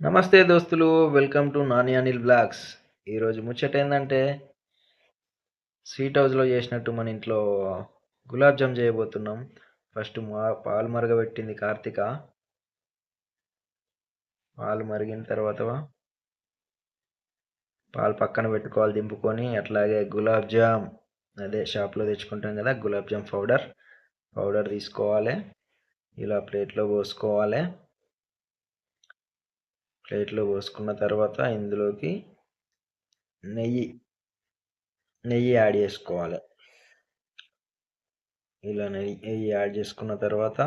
నమస్తే దోస్తులు, welcome to Nani Anil blogs. ఈరోజు ముచ్చట ఏంటంటే స్వీట్ హౌస్లో చేసినట్టు మన ఇంట్లో గులాబ్ జామ్ చేయబోతున్నాం. ఫస్ట్ పాలు మరగబెట్టింది కార్తీక. పాలు మరిగిన తర్వాత పాలు పక్కన పెట్టుకోవాలి దింపుకొని. అట్లాగే గులాబ్ జామ్ అదే షాప్లో తెచ్చుకుంటాం కదా, గులాబ్ జామ్ పౌడర్ తీసుకోవాలి. ఇలా ప్లేట్లో పోసుకోవాలి. ప్లేట్లో పోసుకున్న తర్వాత ఇందులోకి నెయ్యి యాడ్ చేసుకోవాలి. ఇలా నెయ్యి యాడ్ చేసుకున్న తర్వాత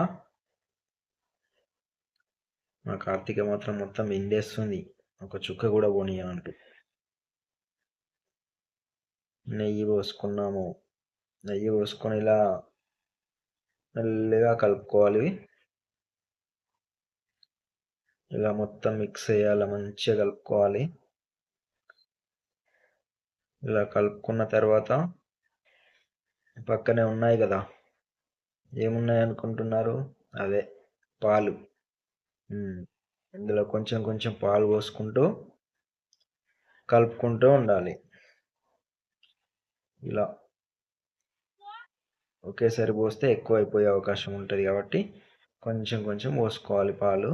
మా కార్తీక మాత్రం మొత్తం విండేస్తుంది, ఒక చుక్క కూడా పోనీయనంటూ. నెయ్యి పోసుకున్నాము. నెయ్యి పోసుకొని ఇలా మెల్లగా కలుపుకోవాలి. ఇలా మొత్తం మిక్స్ అయ్యాలి, మంచిగా కలుపుకోవాలి. ఇలా కలుపుకున్న తర్వాత పక్కనే ఉన్నాయి కదా, ఏమున్నాయి అనుకుంటున్నారు? అదే పాలు. ఇందులో కొంచెం కొంచెం పాలు పోసుకుంటూ కలుపుకుంటూ ఉండాలి. ఇలా ఒకేసారి పోస్తే ఎక్కువ అయిపోయే అవకాశం ఉంటుంది కాబట్టి కొంచెం కొంచెం పోసుకోవాలి పాలు.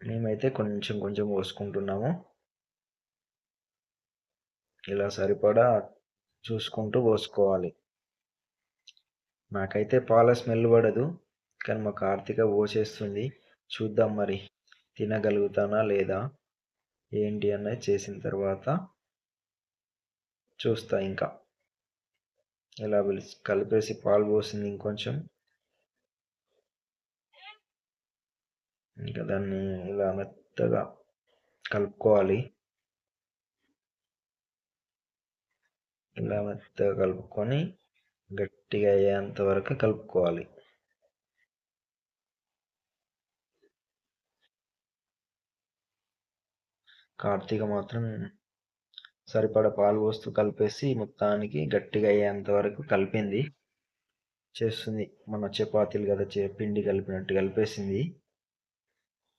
మేమైతే కొంచెం కొంచెం పోసుకుంటున్నాము. ఇలా సరిపడా చూసుకుంటూ పోసుకోవాలి. నాకైతే పాల స్మెల్ పడదు, కానీ మా కార్తీక పోసేస్తుంది. చూద్దాం మరి తినగలుగుతానా లేదా ఏంటి అన్నది చేసిన తర్వాత చూస్తా. ఇంకా ఇలా కలిపేసి పాలు పోసింది ఇంకొంచెం. ఇంకా దాన్ని ఇలా మెత్తగా కలుపుకోవాలి. ఇలా మెత్తగా కలుపుకొని గట్టిగా అయ్యేంత వరకు కలుపుకోవాలి. కార్తీక మాత్రం సరిపడా పాలు పోస్తూ కలిపేసి మొత్తానికి గట్టిగా అయ్యేంత వరకు కలిపింది. చేస్తుంది మన చపాతీలు కదా, పిండి కలిపినట్టు కలిపేసింది.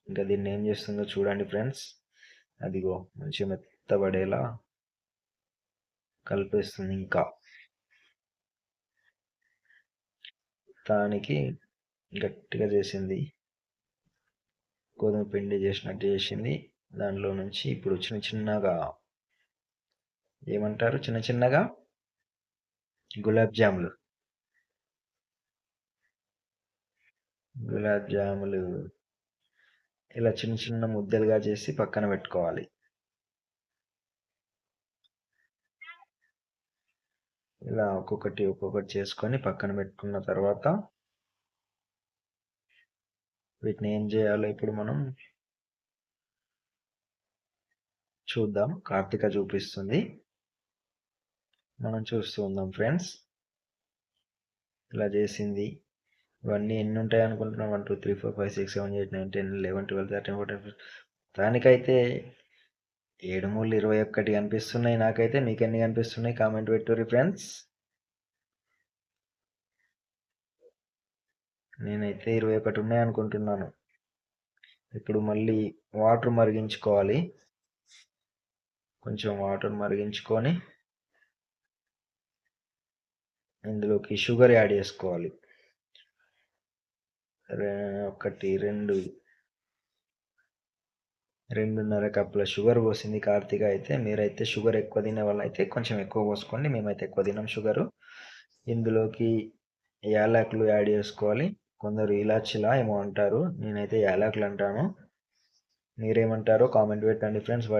ఇంకా దీన్ని ఏం చేస్తుందో చూడండి ఫ్రెండ్స్. అదిగో మంచిగా మెత్తబడేలా కలిపేస్తుంది. ఇంకా దానికి గట్టిగా చేసింది, గోధుమ పిండి చేసినట్టు చేసింది. దానిలో నుంచి ఇప్పుడు చిన్న చిన్నగా ఏమంటారు, చిన్న చిన్నగా గులాబ్ జాములు ఇలా చిన్న చిన్న ముద్దలుగా చేసి పక్కన పెట్టుకోవాలి. ఇలా ఒక్కొక్కటి చేసుకొని పక్కన పెట్టుకున్న తర్వాత వీటిని ఏం చేయాలో ఇప్పుడు మనం చూద్దాం. కార్తీక చూపిస్తుంది, మనం చూస్తూ ఉందాం ఫ్రెండ్స్. ఇలా చేసింది. ఇవన్నీ ఎన్ని ఉంటాయి అనుకుంటున్నాం? 1 2 3 4 5 6 7 8 9 10 11 12 13 14 దానికైతే 7 3 21 కనిపిస్తున్నాయి నాకైతే. మీకు ఎన్ని కనిపిస్తున్నాయి కామెంట్ పెట్టుర్రి ఫ్రెండ్స్. నేనైతే 21 ఉన్నాయి అనుకుంటున్నాను. ఇప్పుడు మళ్ళీ వాటర్ మరిగించుకోవాలి. కొంచెం వాటర్ మరిగించుకొని ఇందులోకి షుగర్ యాడ్ చేసుకోవాలి. 2.5 కప్పుల షుగర్ పోసింది కార్తీక అయితే. మీరైతే షుగర్ ఎక్కువ తినే వాళ్ళు అయితే కొంచెం ఎక్కువ పోసుకోండి. మేమైతే ఎక్కువ తినాం షుగరు. ఇందులోకి యాలకులు యాడ్ చేసుకోవాలి. కొందరు ఇలాచిలా ఏమో అంటారు, నేనైతే యాలకులు అంటాను. మీరేమంటారో కామెంట్ పెట్టండి ఫ్రెండ్స్.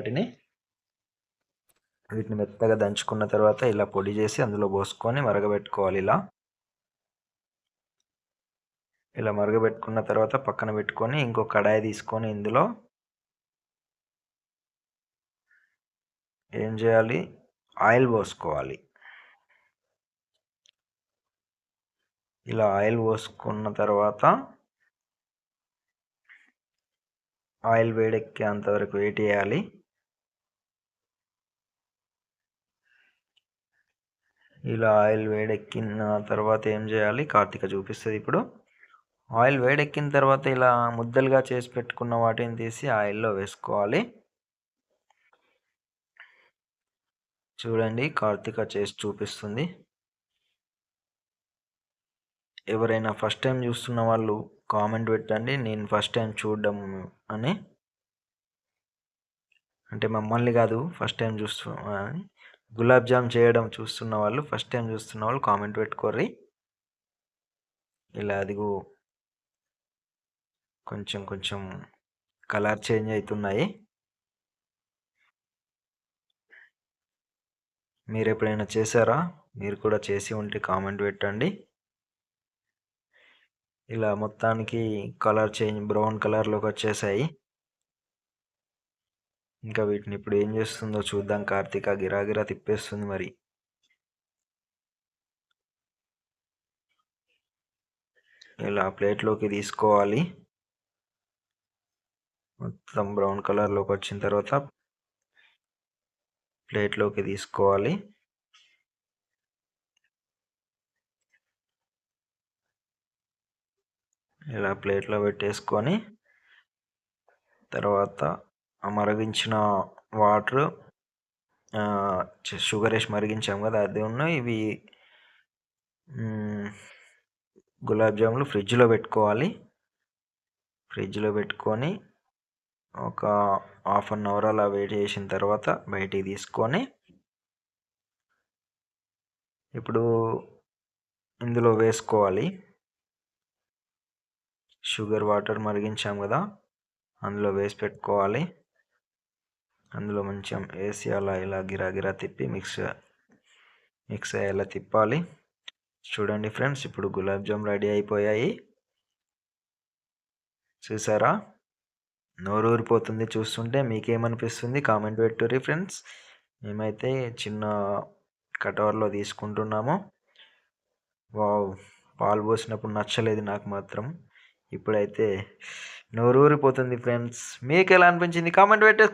వీటిని మెత్తగా దంచుకున్న తర్వాత ఇలా పొడి చేసి అందులో పోసుకొని మరగబెట్టుకోవాలి. ఇలా మరగబెట్టుకున్న తర్వాత పక్కన పెట్టుకొని ఇంకో కడాయి తీసుకొని ఇందులో ఏం చేయాలి, ఆయిల్ పోసుకోవాలి. ఇలా ఆయిల్ పోసుకున్న తర్వాత ఆయిల్ వేడెక్కేంత వరకు వెయిట్ చేయాలి. ఇలా ఆయిల్ వేడెక్కిన తర్వాత ఏం చేయాలి, కార్తీక చూపిస్తుంది ఇప్పుడు. ఆయిల్ వేడెక్కిన తర్వాత ఇలా ముద్దలుగా చేసి పెట్టుకున్న వాటిని తీసి ఆయిల్లో వేసుకోవాలి. చూడండి, కార్తీక చేసి చూపిస్తుంది. ఎవరైనా ఫస్ట్ టైం చూస్తున్న వాళ్ళు కామెంట్ పెట్టండి, నేను ఫస్ట్ టైం చూడడం అని. అంటే మమ్మల్ని కాదు, ఫస్ట్ టైం అని. గులాబ్ జామ్ చేయడం చూస్తున్న వాళ్ళు, ఫస్ట్ టైం చూస్తున్న వాళ్ళు కామెంట్ పెట్టుకోర్రి. ఇలా అదిగో కొంచెం కొంచెం కలర్ చేంజ్ అవుతున్నాయి. మీరు ఎప్పుడైనా చేశారా? మీరు కూడా చేసి ఉంటే కామెంట్ పెట్టండి. ఇలా మొత్తానికి కలర్ చేంజ్, బ్రౌన్ కలర్లోకి వచ్చేసాయి. ఇంకా వీటిని ఇప్పుడు ఏం చేస్తుందో చూద్దాం. కార్తీక గిరాగిరా తిప్పేస్తుంది మరి. ఇలా ప్లేట్లోకి తీసుకోవాలి. మొత్తం బ్రౌన్ కలర్లోకి వచ్చిన తర్వాత ప్లేట్లోకి తీసుకోవాలి. ఇలా ప్లేట్లో పెట్టేసుకొని తర్వాత మరిగించిన వాటర్, షుగర్ వేసి మరిగించాం కదా, అది ఉన్నాయి. ఇవి గులాబ్ జాములు ఫ్రిడ్జ్లో పెట్టుకోవాలి. ఫ్రిడ్జ్లో పెట్టుకొని ఒక హాఫ్ అన్ అవర్ అలా వెయిట్ చేసిన తర్వాత బయటికి తీసుకొని ఇప్పుడు ఇందులో వేసుకోవాలి. షుగర్ వాటర్ మరిగించాం కదా, అందులో వేసి పెట్టుకోవాలి. అందులో మంచిగా వేసి అలా ఇలా గిరాగిరా తిప్పి మిక్స్ అయ్యేలా తిప్పాలి. చూడండి ఫ్రెండ్స్, ఇప్పుడు గులాబ్ జామ్ రెడీ అయిపోయాయి. చూసారా? నోరు ఊరిపోతుంది చూస్తుంటే. మీకేమనిపిస్తుంది కామెంట్ పెట్టుర్రి ఫ్రెండ్స్. మేమైతే చిన్న కటవర్లో తీసుకుంటున్నాము. వావ్, పాలు పోసినప్పుడు నచ్చలేదు నాకు మాత్రం. ఇప్పుడైతే నోరు ఊరిపోతుంది ఫ్రెండ్స్. మీకు ఎలా అనిపించింది కామెంట్ పెట్టేసుకోండి.